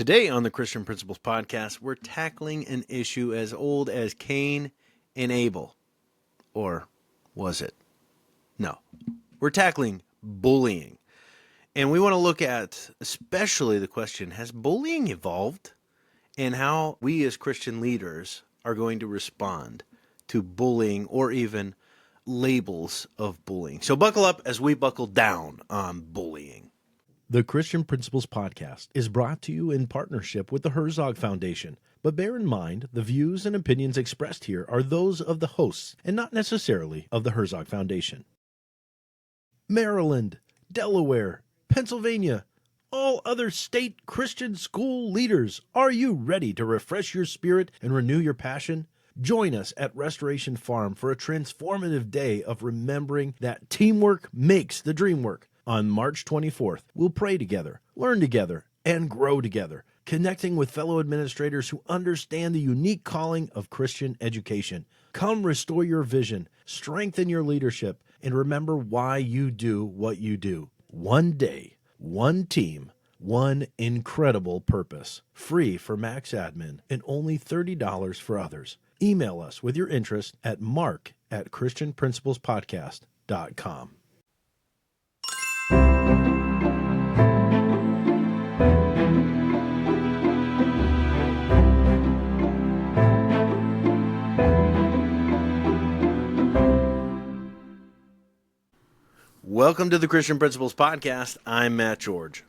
Today on the Christian Principles Podcast, we're tackling an issue as old as Cain and Abel. Or was it? No. We're tackling bullying. And we want to look at especially the question, has bullying evolved? And how we as Christian leaders are going to respond to bullying or even labels of bullying. So buckle up as we buckle down on bullying. The Christian Principles Podcast is brought to you in partnership with the Herzog Foundation. But bear in mind, the views and opinions expressed here are those of the hosts and not necessarily of the Herzog Foundation. Maryland, Delaware, Pennsylvania, all other state Christian school leaders, are you ready to refresh your spirit and renew your passion? Join us at Restoration Farm for a transformative day of remembering that teamwork makes the dream work. On March 24th, we'll pray together, learn together, and grow together, connecting with fellow administrators who understand the unique calling of Christian education. Come restore your vision, strengthen your leadership, and remember why you do what you do. One day, one team, one incredible purpose. Free for Max Admin and only $30 for others. Email us with your interest at mark@christianprinciplespodcast.com. Welcome to the Christian Principles Podcast. I'm Matt George.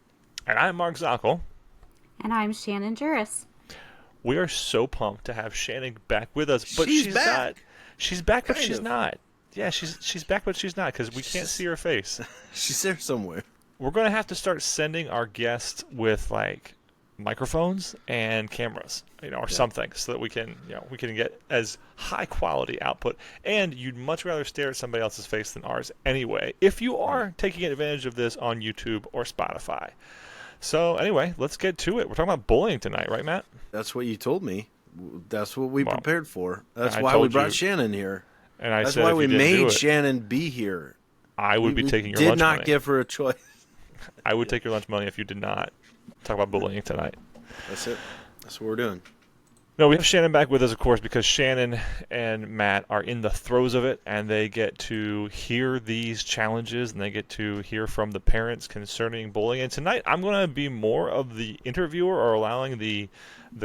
And I'm Mark Zockel. And I'm Shannon Juris. We are so pumped to have Shannon back with us, but She's back. not. She's back, but Kind she's of. not. Yeah, she's back, but she's not, because we can't see her face. She's there somewhere. We're going to have to start sending our guests with, like, microphones and cameras, or something, so that we can get as high quality output. And you'd much rather stare at somebody else's face than ours anyway, if you are taking advantage of this on YouTube or Spotify. So anyway, let's get to it. We're talking about bullying tonight, right, Matt? That's what you told me. That's what we Well, prepared for. That's I why we told brought you- Shannon here. And I That's said why if we you didn't do made it, Shannon be here. I would be We taking your did lunch not money. give her a choice. I would take your lunch money if you did not talk about bullying tonight. That's it. That's what we're doing. No, we have Shannon back with us, of course, because Shannon and Matt are in the throes of it, and they get to hear these challenges, and they get to hear from the parents concerning bullying. And tonight, I'm going to be more of the interviewer, or allowing the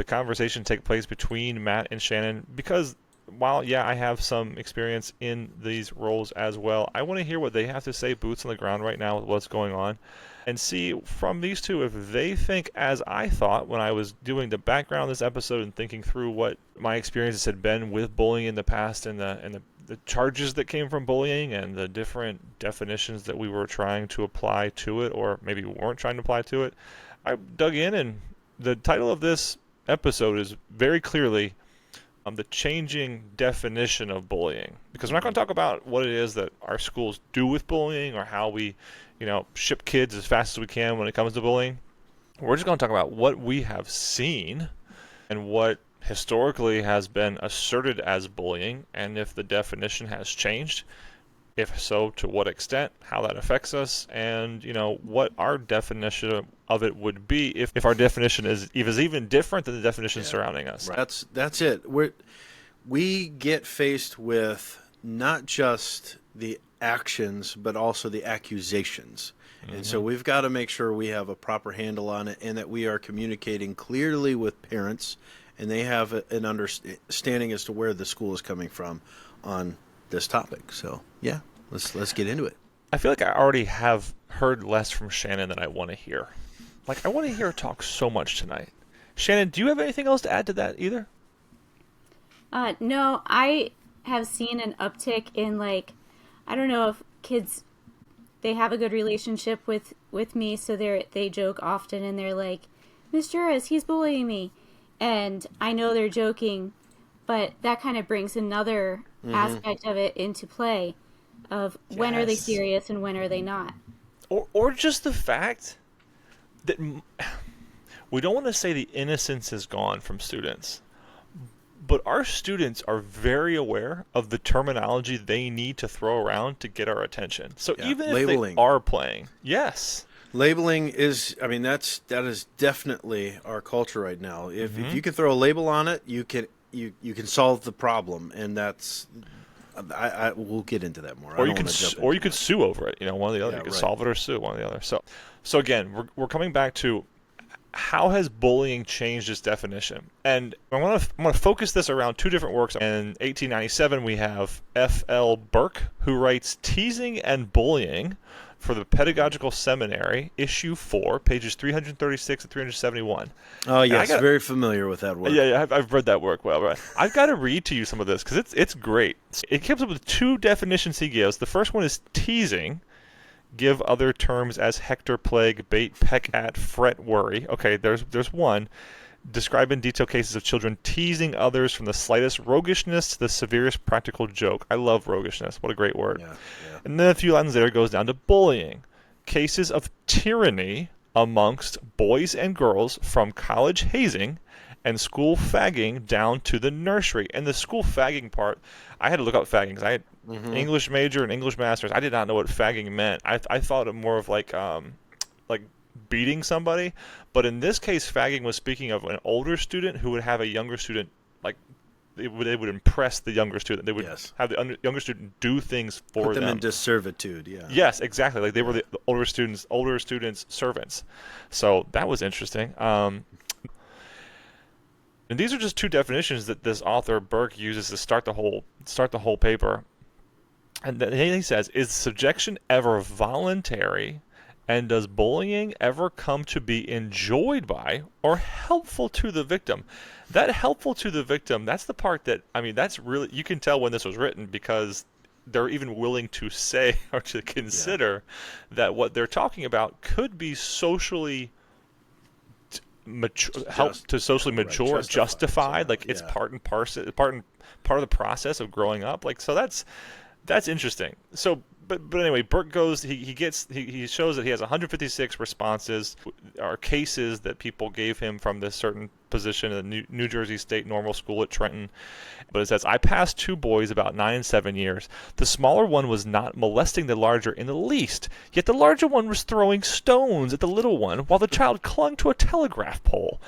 conversation to take place between Matt and Shannon, because while, yeah, I have some experience in these roles as well, I want to hear what they have to say, boots on the ground right now with what's going on, and see from these two if they think as I thought when I was doing the background of this episode and thinking through what my experiences had been with bullying in the past, and the charges that came from bullying, and the different definitions that we were trying to apply to it, or maybe we weren't trying to apply to it. I dug in, and the title of this episode is very clearly the changing definition of bullying, because we're not going to talk about what it is that our schools do with bullying, or how we ship kids as fast as we can when it comes to bullying. We're just going to talk about what we have seen and what historically has been asserted as bullying, and if the definition has changed, if so, to what extent, how that affects us, and what our definition of it would be if our definition is even different than the definition surrounding us. Right. That's it. We get faced with not just the actions, but also the accusations. Mm-hmm. And so we've got to make sure we have a proper handle on it, and that we are communicating clearly with parents, and they have an understanding as to where the school is coming from on this topic. So yeah, let's get into it. I feel like I already have heard less from Shannon than I want to hear. Like, I want to hear her talk so much tonight. Shannon, do you have anything else to add to that either? No, I have seen an uptick in, I don't know if kids, they have a good relationship with me, so they joke often, and they're like, Miss Juris, he's bullying me. And I know they're joking, but that kind of brings another aspect of it into play, of when are they serious and when are they not. Or just the fact that we don't want to say the innocence is gone from students, but our students are very aware of the terminology they need to throw around to get our attention. So even if labeling. they are playing, yes. Labeling is, I mean, that is definitely our culture right now. If you can throw a label on it, you can solve the problem, and that's I we'll get into that more. Or you could sue over it. One or the other. You could right. solve it or sue one or the other. So again, we're coming back to how has bullying changed its definition? And I want to focus this around two different works. In 1897, we have F.L. Burke, who writes Teasing and Bullying for the Pedagogical Seminary, issue 4, pages 336 and 371. Oh, yes, very familiar with that work. Yeah, I've read that work well. Right? I've got to read to you some of this because it's great. It comes up with two definitions he gives. The first one is teasing. Give other terms as hector, plague, bait, peck at, fret, worry. Okay, there's one. Describe in detail cases of children teasing others from the slightest roguishness to the severest practical joke. I love roguishness. What a great word. Yeah. And then a few lines later it goes down to bullying. Cases of tyranny amongst boys and girls from college hazing and school fagging down to the nursery. And the school fagging part, I had to look up fagging because I had English major and English masters. I did not know what fagging meant. I thought it more of like beating somebody. But in this case, fagging was speaking of an older student who would have a younger student, like they would impress the younger student. They would have the younger student do things for them. Put them into servitude, yeah. Yes, exactly. Like they were the older students' servants. So that was interesting. And these are just two definitions that this author Burke uses to start the whole paper. And then he says, is subjection ever voluntary, and does bullying ever come to be enjoyed by or helpful to the victim? That helpful to the victim, that's the part that, I mean, that's really, you can tell when this was written because they're even willing to say or to consider that what they're talking about could be socially mature, justified, like it's part of the process of growing up. Like, so that's interesting. So, but anyway, Burke goes. He shows that he has 156 responses, or cases that people gave him from this certain position in the New Jersey State Normal School at Trenton. But it says, I passed 2 boys about 9 and 7 years. The smaller one was not molesting the larger in the least, yet the larger one was throwing stones at the little one, while the child clung to a telegraph pole,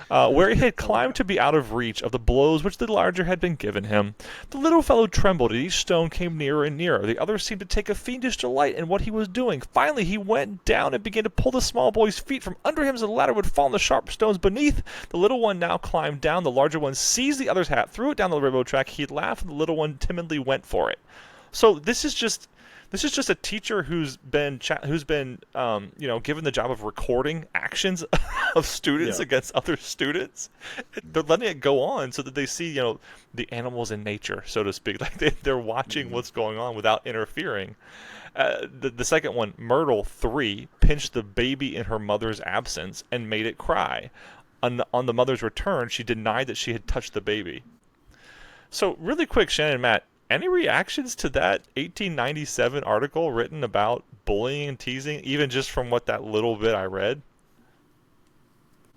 where he had climbed to be out of reach of the blows which the larger had been given him. The little fellow trembled as each stone came nearer and nearer. The other seemed to take a fiendish delight in what he was doing. Finally, he went down and began to pull the small boy's feet from under him as the ladder would fall on the sharp stones beneath. The little one now climbed down. The larger one seized the other's hat, threw it down the railroad track. He laughed, and the little one timidly went for it. So this is just a teacher who's been given the job of recording actions of students against other students. They're letting it go on so that they see, the animals in nature, so to speak. Like they're watching what's going on without interfering. The second one, Myrtle 3, pinched the baby in her mother's absence and made it cry. On the mother's return, she denied that she had touched the baby. So really quick, Shannon and Matt, any reactions to that 1897 article written about bullying and teasing, even just from what that little bit I read?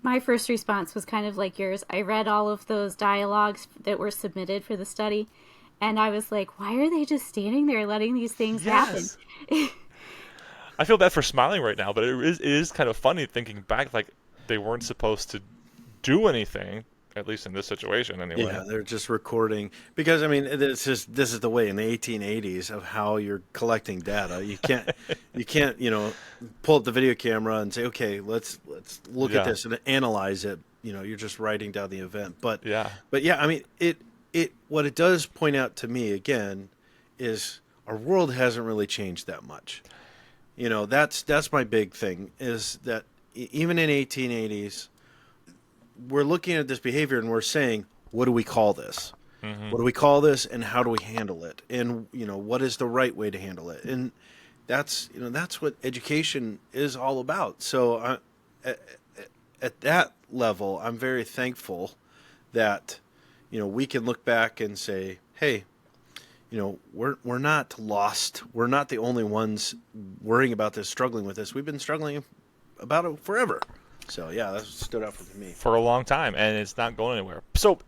My first response was kind of like yours. I read all of those dialogues that were submitted for the study, and I was like, why are they just standing there letting these things happen? I feel bad for smiling right now, but it is kind of funny thinking back, like they weren't supposed to do anything. At least in this situation, anyway. Yeah, they're just recording because I mean, this is the way in the 1880s of how you're collecting data. You can't pull up the video camera and say, okay, let's look at this and analyze it. You're just writing down the event. But yeah, I mean, what it does point out to me again is our world hasn't really changed that much. That's my big thing is that even in 1880s. We're looking at this behavior and we're saying, what do we call this? Mm-hmm. What do we call this and how do we handle it? And, what is the right way to handle it? And that's what education is all about. So at that level, I'm very thankful that, we can look back and say, hey, we're not lost. We're not the only ones worrying about this, struggling with this. We've been struggling about it forever. So, yeah, that stood out for me. For a long time, and it's not going anywhere. So,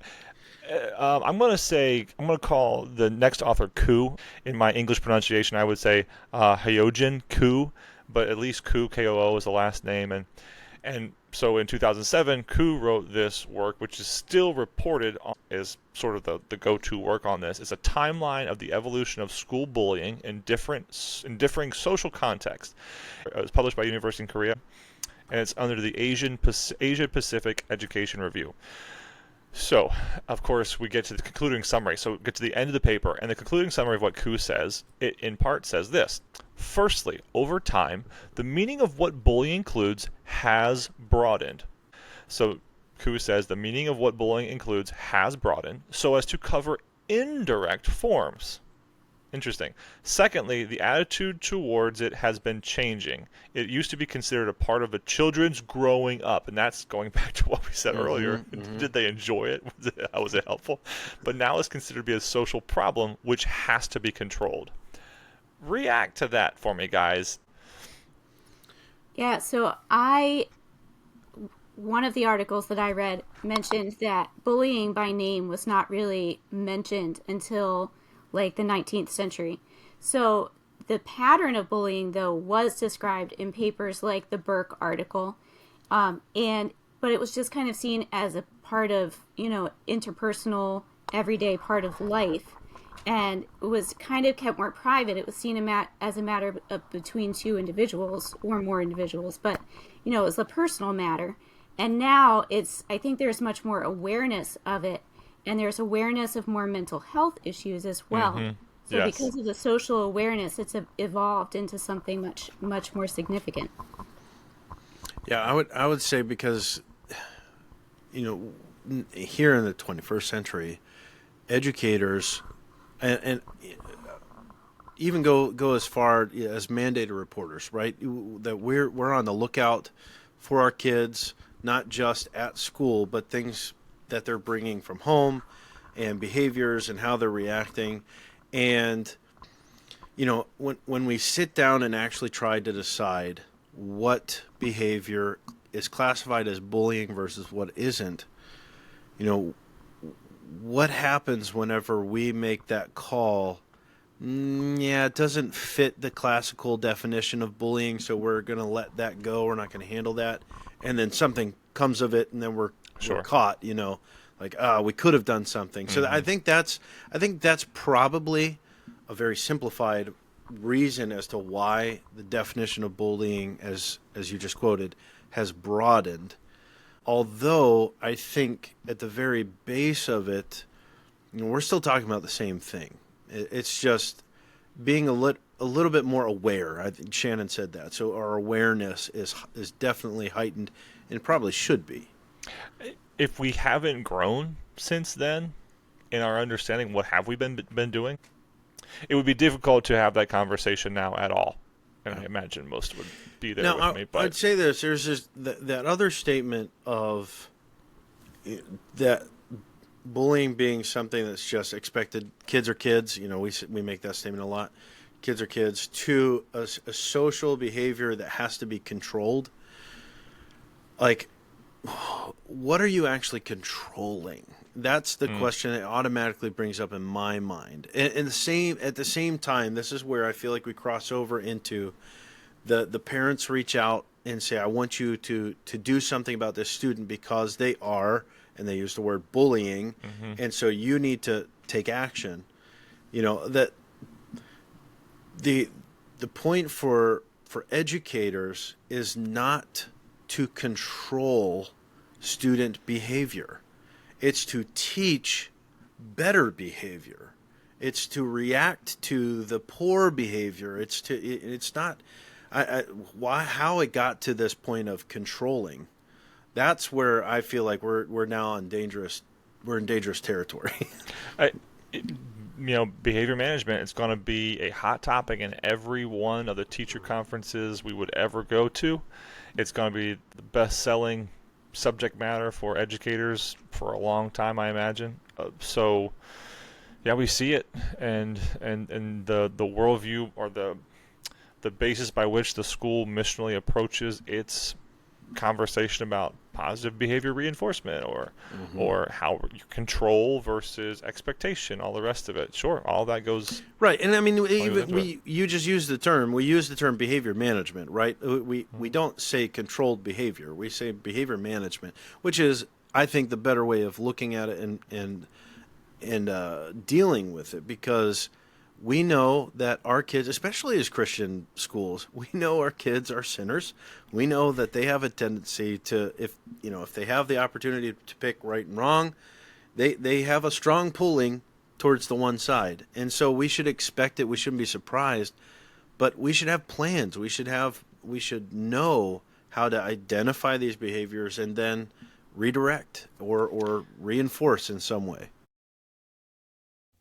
I'm going to call the next author Koo. In my English pronunciation, I would say Hyojin Koo. but at least Koo, K-O-O, is the last name. And so in 2007, Koo wrote this work, which is still reported as sort of the go-to work on this. It's a timeline of the evolution of school bullying in differing social contexts. It was published by University in Korea, and it's under the Asia Pacific Education Review. So, of course, we get to the concluding summary. So we get to the end of the paper, and the concluding summary of what Koo says, it in part says this. Firstly, over time, the meaning of what bullying includes has broadened. So Koo says the meaning of what bullying includes has broadened so as to cover indirect forms. Interesting. Secondly, the attitude towards it has been changing. It used to be considered a part of the children's growing up, and that's going back to what we said earlier. Did they enjoy it? How was it helpful? But now it's considered to be a social problem, which has to be controlled. React to that for me, guys. Yeah, so one of the articles that I read mentioned that bullying by name was not really mentioned until like the 19th century. So the pattern of bullying, though, was described in papers like the Burke article, but it was just kind of seen as a part of, interpersonal, everyday part of life, and it was kind of kept more private. It was seen as a matter of between two individuals or more individuals, but it was a personal matter. And now I think there's much more awareness of it. And there's awareness of more mental health issues as well. So Yes. because of the social awareness, it's evolved into something much, much more significant. Yeah, I would say because, here in the 21st century, educators and even go as far as mandated reporters, right? That we're on the lookout for our kids, not just at school, but things that they're bringing from home and behaviors and how they're reacting. And, when we sit down and actually try to decide what behavior is classified as bullying versus what isn't, what happens whenever we make that call? It doesn't fit the classical definition of bullying, so we're going to let that go. We're not going to handle that. And then something comes of it, and then we're caught, we could have done something. So I think that's probably a very simplified reason as to why the definition of bullying, as you just quoted, has broadened. Although I think at the very base of it, we're still talking about the same thing. It's just being a little bit more aware. I think Shannon said that. So our awareness is definitely heightened, and probably should be. If we haven't grown since then in our understanding, what have we been doing? It would be difficult to have that conversation now at all. And I imagine most would be there with me. But I'd say this. There's just that other statement of that bullying being something that's just expected. Kids are kids. We make that statement a lot. Kids are kids. To a social behavior that has to be controlled. Like, what are you actually controlling? That's the question that automatically brings up in my mind. And at the same time, this is where I feel like we cross over into the parents reach out and say, I want you to do something about this student because they are, and they use the word bullying, and so you need to take action. That the point for educators is not to control student behavior. It's to teach better behavior. It's to react to the poor behavior. It's not how it got to this point of controlling. That's where I feel like we're now in dangerous territory. Behavior management is going to be a hot topic in every one of the teacher conferences we would ever go to. It's going to be the best-selling subject matter for educators for a long time, I imagine. We see it, and the worldview or the basis by which the school missionally approaches its conversation about positive behavior reinforcement, or how you control versus expectation, all the rest of it. Sure, all that goes right. And I mean, into you just use the term. We use the term behavior management, right? We don't say controlled behavior. We say behavior management, which is, I think, the better way of looking at it and dealing with it, because we know that our kids, especially as Christian schools, we know our kids are sinners. We know that they have a tendency to, if they have the opportunity to pick right and wrong, they have a strong pulling towards the one side. And so we should expect it. We shouldn't be surprised, but we should have plans. We should know how to identify these behaviors and then redirect or reinforce in some way.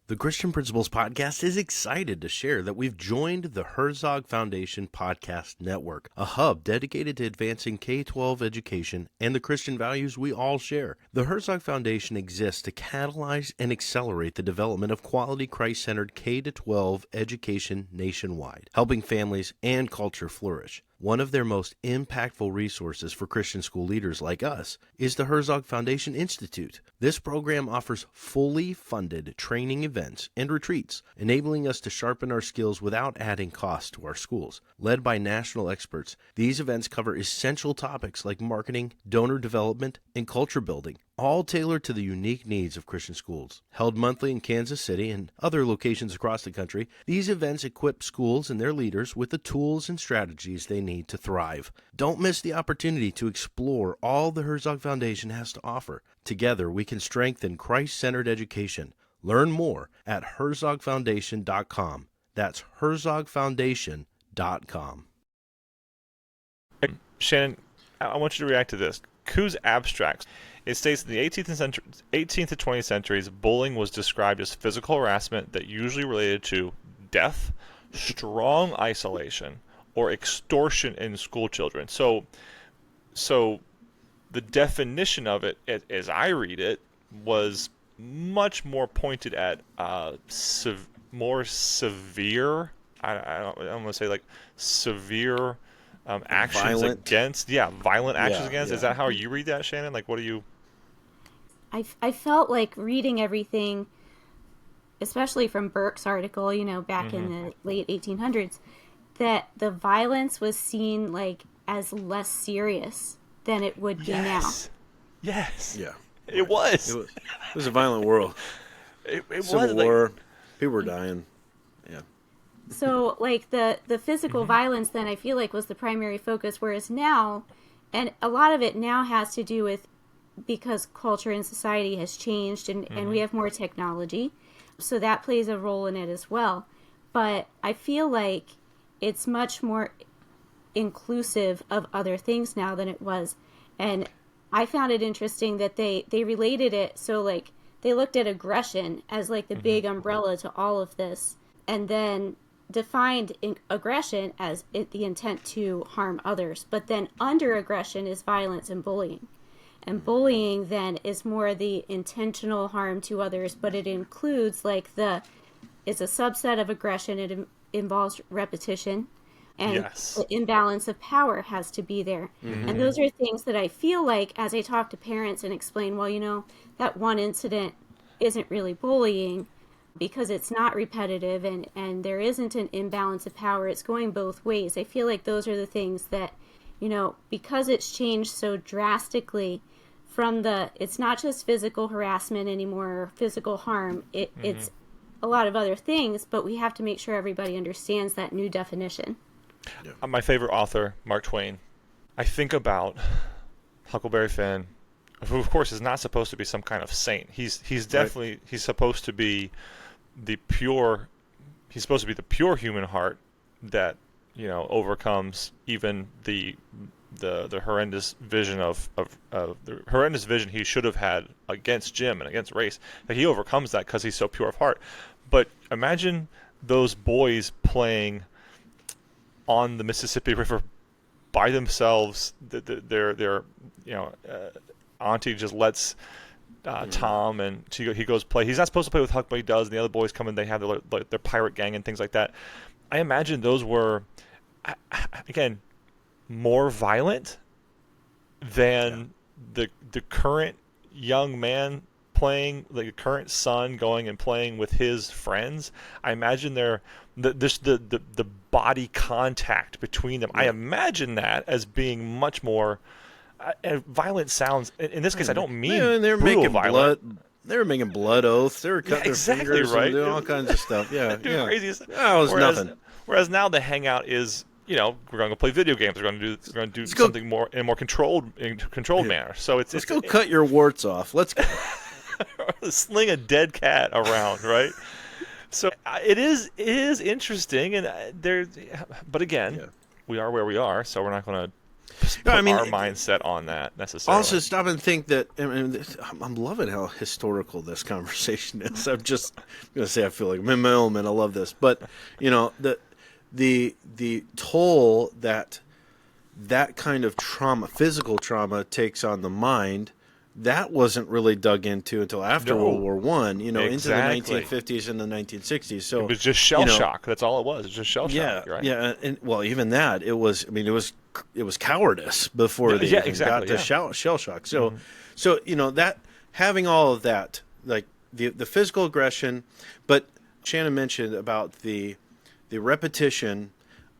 The Christian Principles Podcast is excited to share that we've joined the Herzog Foundation Podcast Network, a hub dedicated to advancing K-12 education and the Christian values we all share. The Herzog Foundation exists to catalyze and accelerate the development of quality Christ-centered K-12 education nationwide, helping families and culture flourish. One of their most impactful resources for Christian school leaders like us is the Herzog Foundation Institute. This program offers fully funded training events and retreats, enabling us to sharpen our skills without adding cost to our schools. Led by national experts, these events cover essential topics like marketing, donor development, and culture building, all tailored to the unique needs of Christian schools. Held monthly in Kansas City and other locations across the country, these events equip schools and their leaders with the tools and strategies they need to thrive. Don't miss the opportunity to explore all the Herzog Foundation has to offer. Together, we can strengthen Christ-centered education. Learn more at herzogfoundation.com. That's herzogfoundation.com. Shannon, I want you to react to this. Ku's abstracts. It states in the 18th to 20th centuries, bullying was described as physical harassment that usually related to death, strong isolation, or extortion in school children. So the definition of it, as I read it, was much more pointed at more severe. I don't want to say like severe actions Violent. against. Yeah, violent actions against. yeah. Is that how you read that, Shannon? Like, what do you? I felt like reading everything, especially from Burke's article, back in the late 1800s, that the violence was seen like as less serious than it would be now. Yes. Yeah. It was. It was a violent world. It Civil was War. People were dying. Yeah. So, like, the physical violence then I feel like was the primary focus, whereas now, and a lot of it now has to do with because culture and society has changed and we have more technology. So that plays a role in it as well. But I feel like it's much more inclusive of other things now than it was. And I found it interesting that they related it. So, like, they looked at aggression as, like, the big umbrella to all of this. And then defined aggression as the intent to harm others. But then under aggression is violence and bullying. And bullying then is more the intentional harm to others, but it includes it's a subset of aggression. It involves repetition, and the imbalance of power has to be there. And those are things that I feel like as I talk to parents and explain, well, that one incident isn't really bullying because it's not repetitive and there isn't an imbalance of power. It's going both ways. I feel like those are the things that, because it's changed so drastically from it's not just physical harassment anymore, or physical harm. It's a lot of other things, but we have to make sure everybody understands that new definition. Yeah. My favorite author, Mark Twain. I think about Huckleberry Finn, who of course is not supposed to be some kind of saint. He's definitely he's supposed to be the pure human heart that overcomes even the horrendous vision of the horrendous vision he should have had against Jim and against race. That he overcomes that because he's so pure of heart. But imagine those boys playing on the Mississippi River by themselves. Their auntie just lets Tom and he goes play. He's not supposed to play with Huck, but he does. And the other boys come in. They have their pirate gang and things like that. I imagine those were again more violent than the current young man playing, like the current son going and playing with his friends, I imagine the body contact between them. I imagine that as being much more violent. Sounds in this case, I don't mean they're brutal making violent. blood. They were making blood oaths. They were cutting exactly their fingers right. and doing all kinds of stuff. Yeah, Doing yeah. crazy stuff. That was nothing. Whereas now the hangout is, we're going to go play video games. We're going to do something more in a more controlled manner. So let's go cut your warts off. Let's go. sling a dead cat around, right? So it is interesting, and but again, we are where we are, so we're not going to put our mindset on that necessarily. Also, stop and think that I'm loving how historical this conversation is. I'm just going to say I feel like I'm in my element. I love this, but the toll that kind of trauma, physical trauma, takes on the mind. That wasn't really dug into until after World War I, into the 1950s and the 1960s. So it was just shell shock. That's all it was. It's just shell shock, right? Yeah, and even that, it was cowardice before they got to shell shock. So, that having all of that, like the physical aggression, but Shannon mentioned about the repetition.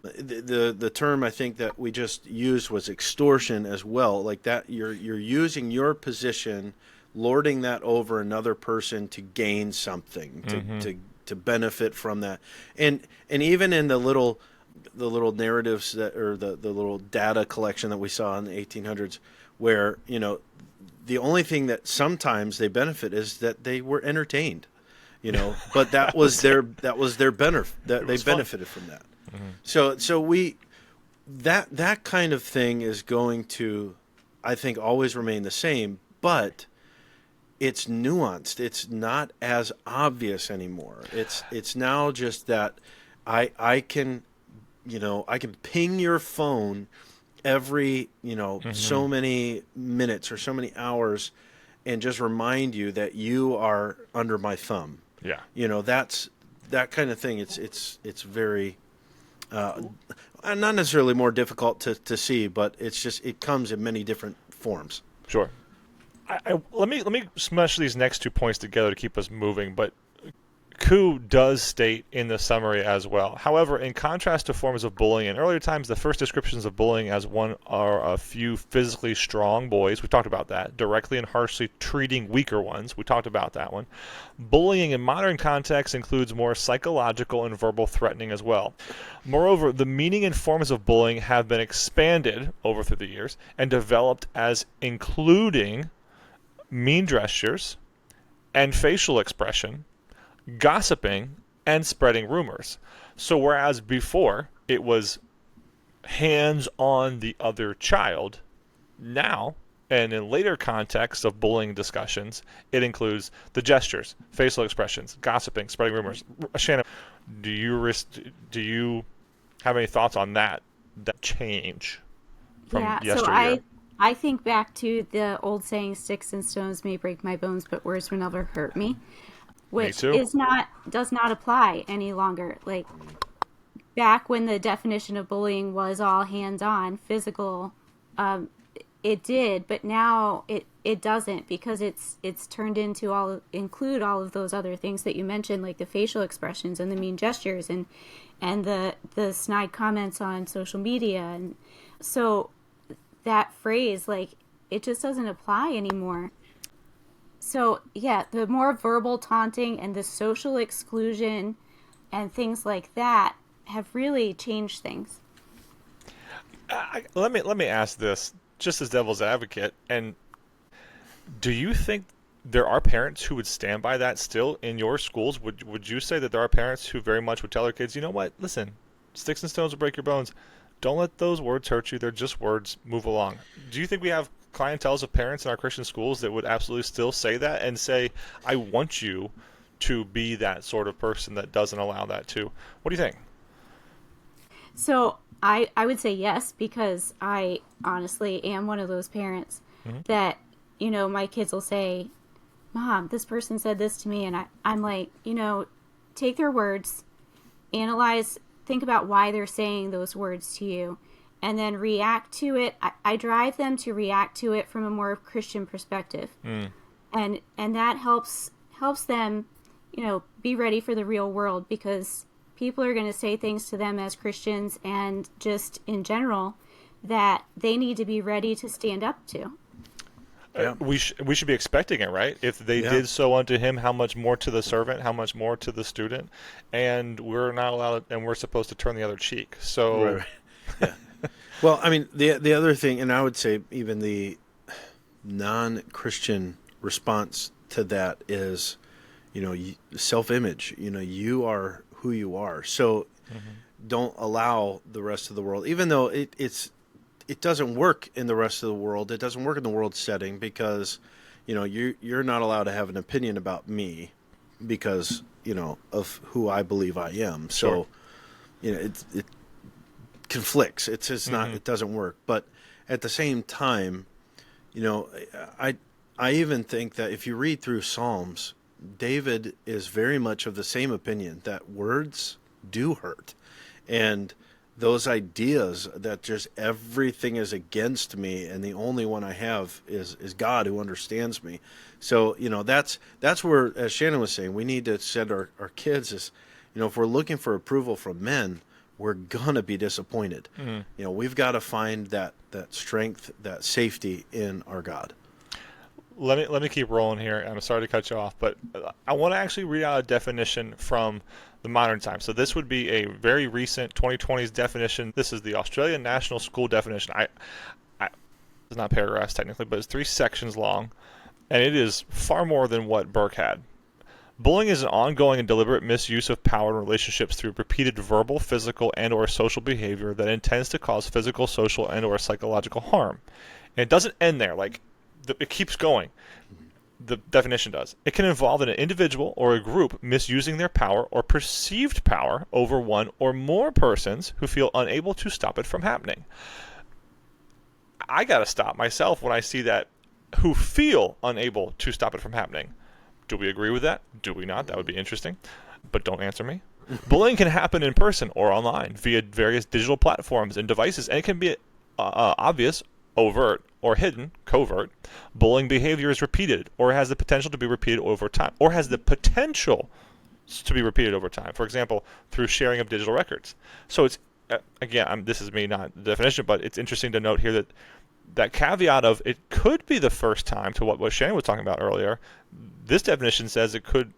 The term I think that we just used was extortion as well. Like that, you're using your position, lording that over another person to gain something, to benefit from that, and even in the little narratives that, or the little data collection that we saw in the 1800s, where the only thing that sometimes they benefit is that they were entertained, but that was their benefit, that they benefited from that. So we that kind of thing is going to, I think, always remain the same, but it's nuanced. It's not as obvious anymore. It's now just that I can ping your phone every so many minutes or so many hours and just remind you that you are under my thumb. Yeah. That's that kind of thing. It's very not necessarily more difficult to see, but it comes in many different forms. Sure. Let me smash these next 2 points together to keep us moving, but Koo does state in the summary as well. However, in contrast to forms of bullying in earlier times, the first descriptions of bullying as one are a few physically strong boys. We talked about that. Directly and harshly treating weaker ones. We talked about that one. Bullying in modern contexts includes more psychological and verbal threatening as well. Moreover, the meaning and forms of bullying have been expanded through the years and developed as including mean gestures and facial expression, gossiping, and spreading rumors. So whereas before it was hands on the other child, now, and in later contexts of bullying discussions, it includes the gestures, facial expressions, gossiping, spreading rumors. Shannon, do you have any thoughts on that change from yesteryear? So I think back to the old saying, "Sticks and stones may break my bones, but words will never hurt me," which does not apply any longer. Like back when the definition of bullying was all hands-on, physical, it did, but now it doesn't, because it's turned into include all of those other things that you mentioned, like the facial expressions and the mean gestures and the snide comments on social media, and so that phrase, like, it just doesn't apply anymore. So, yeah, the more verbal taunting and the social exclusion and things like that have really changed things. Let me ask this, just as devil's advocate, and do you think there are parents who would stand by that still in your schools? Would you say that there are parents who very much would tell their kids, you know what, listen, sticks and stones will break your bones. Don't let those words hurt you. They're just words. Move along. Do you think we have clienteles of parents in our Christian schools that would absolutely still say that and say, I want you to be that sort of person that doesn't allow that too? What do you think? So I would say yes, because I honestly am one of those parents that, my kids will say, Mom, this person said this to me. And I'm like, take their words, analyze, think about why they're saying those words to you, and then react to it. I drive them to react to it from a more Christian perspective. And that helps them, be ready for the real world, because people are going to say things to them as Christians and just in general that they need to be ready to stand up to. Yeah. We should be expecting it, right? If they did so unto him, how much more to the servant, how much more to the student? And we're not allowed, and we're supposed to turn the other cheek. So, Right. Yeah. Well, I mean, the other thing, and I would say even the non-Christian response to that is, self-image. You are who you are. So don't allow the rest of the world, even though it doesn't work in the rest of the world. It doesn't work in the world setting because, you're not allowed to have an opinion about me because, of who I believe I am. So, it conflicts. It's just not, it doesn't work. But at the same time, I even think that if you read through Psalms, David is very much of the same opinion that words do hurt. And those ideas that just everything is against me and the only one I have is God who understands me. So, that's where, as Shannon was saying, we need to send our kids is, if we're looking for approval from men, we're going to be disappointed. We've got to find that strength, that safety in our God. Let me keep rolling here. I'm sorry to cut you off, but I want to actually read out a definition from the modern time. So this would be a very recent 2020s definition. This is the Australian National School definition. It's not paragraphs technically, but it's 3 sections long, and it is far more than what Burke had. Bullying is an ongoing and deliberate misuse of power in relationships through repeated verbal, physical, and or social behavior that intends to cause physical, social, and or psychological harm. And it doesn't end there. It keeps going. The definition does. It can involve an individual or a group misusing their power or perceived power over one or more persons who feel unable to stop it from happening. I got to stop myself when I see that, who feel unable to stop it from happening. Do we agree with that? Do we not? That would be interesting. But don't answer me. Bullying can happen in person or online via various digital platforms and devices, and it can be obvious, overt, or hidden, covert. Bullying behavior is repeated or has the potential to be repeated over time. For example, through sharing of digital records. So it's, again, this is me, not the definition, but it's interesting to note here that caveat of it could be the first time, to what Shannon was talking about earlier. This definition says it could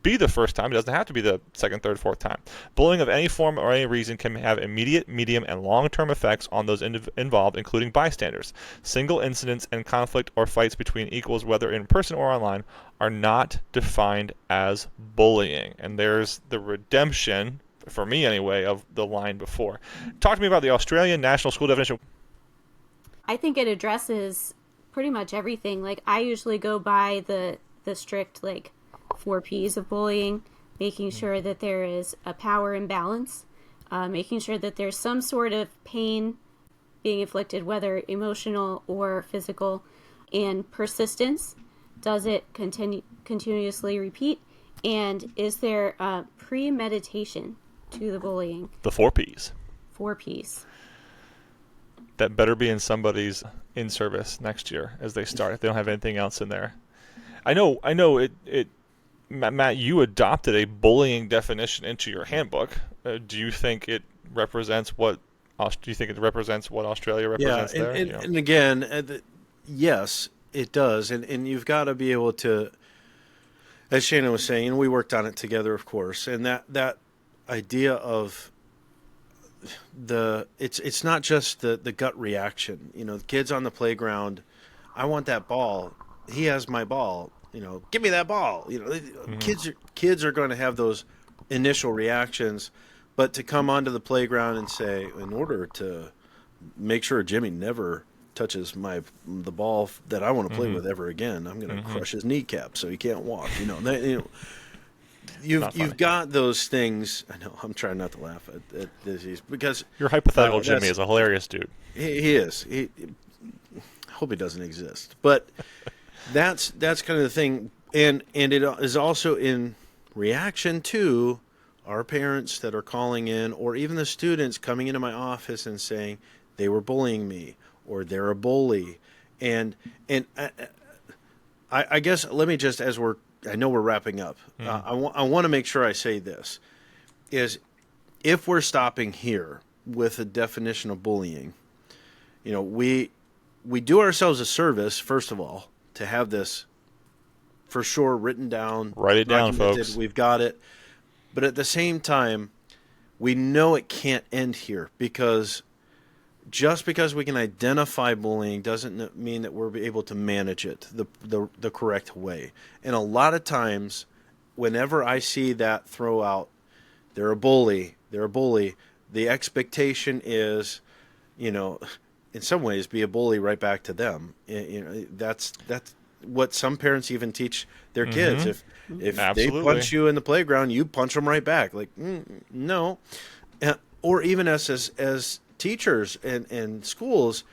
be the first time. It doesn't have to be the second, third, fourth time. Bullying of any form or any reason can have immediate, medium, and long-term effects on those involved, including bystanders. Single incidents and conflict or fights between equals, whether in person or online, are not defined as bullying. And there's the redemption, for me anyway, of the line before. Talk to me about the Australian National School definition. I think it addresses pretty much everything. I usually go by the strict 4 P's of bullying, making sure that there is a power imbalance, making sure that there's some sort of pain being inflicted, whether emotional or physical, and persistence. Does it continuously repeat? And is there premeditation to the bullying? The 4 P's. 4 P's. That better be in somebody's in-service next year as they start, if they don't have anything else in there. I know it Matt, you adopted a bullying definition into your handbook. Do you think it represents what Australia represents there? And again, yes, it does. And you've got to be able to, as Shannon was saying, and we worked on it together, of course, and that idea of it's not just the gut reaction. The kids on the playground, I want that ball. He has my ball. Give me that ball. Kids are going to have those initial reactions, but to come onto the playground and say, in order to make sure Jimmy never touches the ball that I want to play with ever again, I'm going to crush his kneecap so he can't walk. You've got those things. I know I'm trying not to laugh at this because your hypothetical Jimmy is a hilarious dude. He is. I hope he doesn't exist, but. That's kind of the thing, and it is also in reaction to our parents that are calling in, or even the students coming into my office and saying, they were bullying me, or they're a bully. And I guess let me just, I know we're wrapping up. I want to make sure I say this is, if we're stopping here with a definition of bullying, we do ourselves a service, first of all, to have this for sure written down. Write it down, documented. folks. We've got it. But at the same time, we know it can't end here, because just because we can identify bullying doesn't mean that we're able to manage it the correct way. And a lot of times, whenever I see that throw out, they're a bully, the expectation is, in some ways, be a bully right back to them. That's what some parents even teach their kids. If they punch you in the playground, you punch them right back. Like, no. Or even as teachers and schools,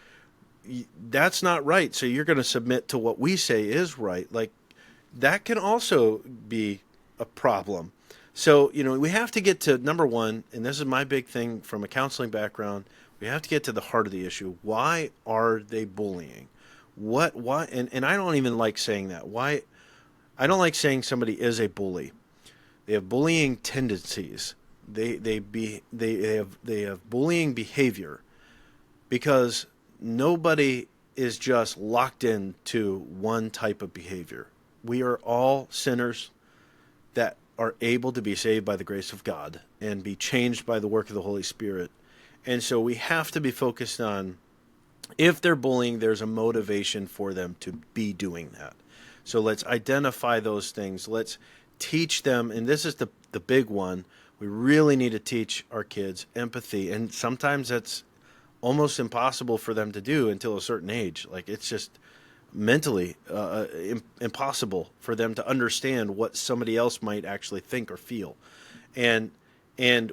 that's not right. So you're going to submit to what we say is right. Like, that can also be a problem. So, we have to get to number one, and this is my big thing from a counseling background. We have to get to the heart of the issue. Why are they bullying? Why? And I don't even like saying that. Why? I don't like saying somebody is a bully. They have bullying tendencies. They have bullying behavior, because nobody is just locked into one type of behavior. We are all sinners that are able to be saved by the grace of God and be changed by the work of the Holy Spirit. And so we have to be focused on, if they're bullying, there's a motivation for them to be doing that. So let's identify those things. Let's teach them, and this is the big one. We really need to teach our kids empathy. And sometimes that's almost impossible for them to do until a certain age. Like, it's just mentally impossible for them to understand what somebody else might actually think or feel. And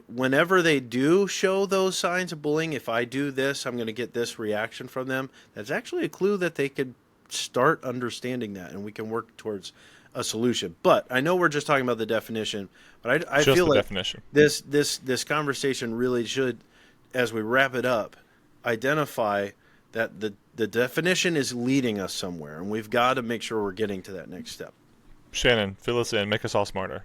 whenever they do show those signs of bullying, if I do this, I'm going to get this reaction from them. That's actually a clue that they could start understanding that, and we can work towards a solution. But I know we're just talking about the definition, but I feel like definition. This conversation really should, as we wrap it up, identify that the definition is leading us somewhere, and we've got to make sure we're getting to that next step. Shannon, fill us in. Make us all smarter.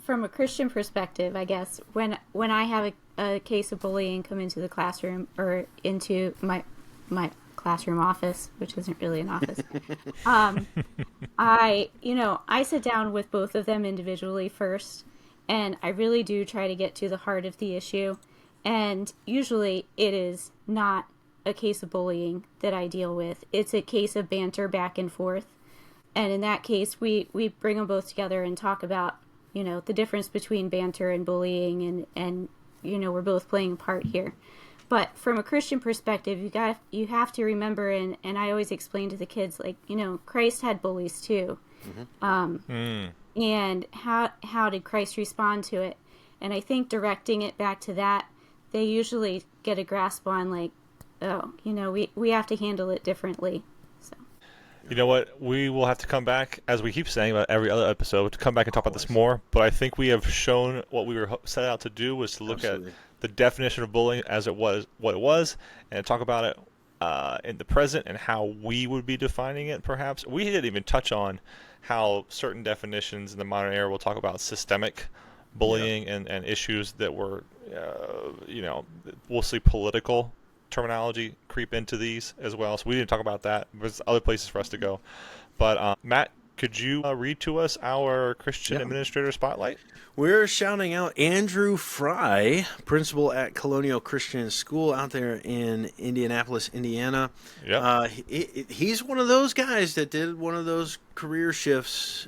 From a Christian perspective, I guess, when I have a case of bullying come into the classroom, or into my classroom office, which isn't really an office, I sit down with both of them individually first, and I really do try to get to the heart of the issue. And usually it is not a case of bullying that I deal with. It's a case of banter back and forth. And in that case, we bring them both together and talk about, the difference between banter and bullying, and we're both playing a part here. But from a Christian perspective, you have to remember, and I always explain to the kids, like, Christ had bullies too. And how did Christ respond to it? And I think directing it back to that, they usually get a grasp on, like, oh, we have to handle it differently. So, you know what? We will have to come back, as we keep saying about every other episode, to come back and talk about this more. But I think we have shown what we were set out to do, was to look at the definition of bullying as it was, what it was, and talk about it in the present and how we would be defining it, perhaps. We didn't even touch on how certain definitions in the modern era will talk about systemic bullying and issues that were, we'll see political terminology creep into these as well. So we didn't talk about that. There's other places for us to go. But Matt, could you read to us our Christian Administrator Spotlight? We're shouting out Andrew Fry, principal at Colonial Christian School out there in Indianapolis, Indiana. Yep. He's one of those guys that did one of those career shifts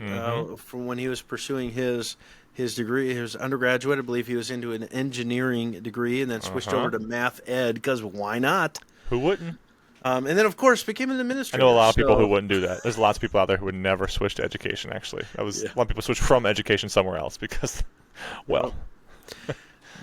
from when he was pursuing his degree, his undergraduate. I believe he was into an engineering degree and then switched over to math ed, because why not? Who wouldn't? And then, of course, became an administrator. I know a lot of people who wouldn't do that. There's lots of people out there who would never switch to education, actually. A lot of people switch from education somewhere else because, well.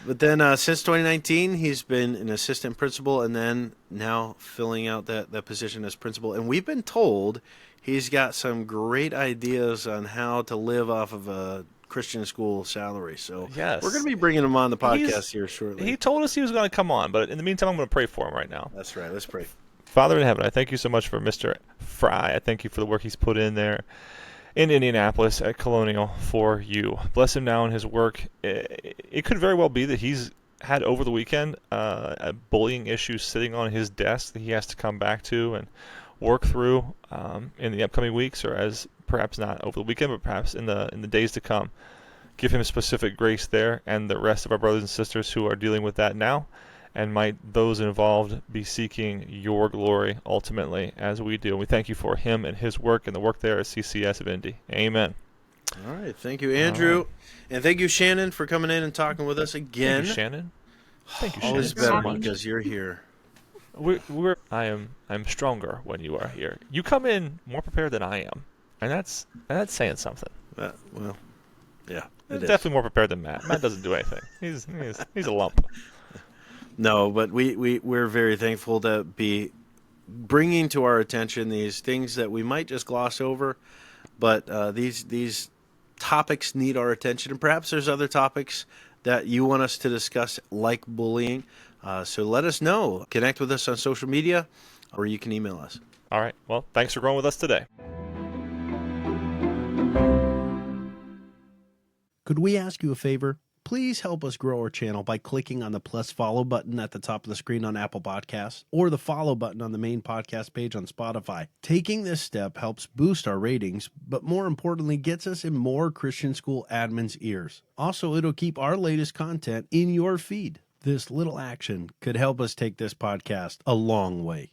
But then since 2019, he's been an assistant principal, and then now filling out that position as principal. And we've been told he's got some great ideas on how to live off of a Christian school salary. So Yes. we're going to be bringing him on the podcast He's- here shortly. He told us he was going to come on, but in the meantime, I'm going to pray for him right now. That's right. Let's pray. Father in heaven, I thank you so much for Mr. Fry. I thank you for the work he's put in there in Indianapolis at Colonial for you. Bless him now in his work. It could very well be that he's had over the weekend a bullying issue sitting on his desk that he has to come back to and work through in the upcoming weeks, or as perhaps not over the weekend, but perhaps in the days to come. Give him specific grace there, and the rest of our brothers and sisters who are dealing with that now. And might those involved be seeking your glory ultimately as we do. We thank you for him and his work and the work there at CCS of Indy. Amen. All right. Thank you, Andrew. And thank you, Shannon, for coming in and talking with us again. Thank you, Shannon. Thank you, Shannon. Always so better much. because you're here. I'm stronger when you are here. You come in more prepared than I am, and that's saying something. Well, yeah. I'm It is. definitely more prepared than Matt. Matt doesn't do anything. He's a lump. No, but we're very thankful to be bringing to our attention these things that we might just gloss over, but these topics need our attention, and perhaps there's other topics that you want us to discuss, like bullying. So let us know. Connect with us on social media, or you can email us. All right. Well, thanks for growing with us today. Could we ask you a favor? Please help us grow our channel by clicking on the plus follow button at the top of the screen on Apple Podcasts, or the follow button on the main podcast page on Spotify. Taking this step helps boost our ratings, but more importantly, gets us in more Christian school admins' ears. Also, it'll keep our latest content in your feed. This little action could help us take this podcast a long way.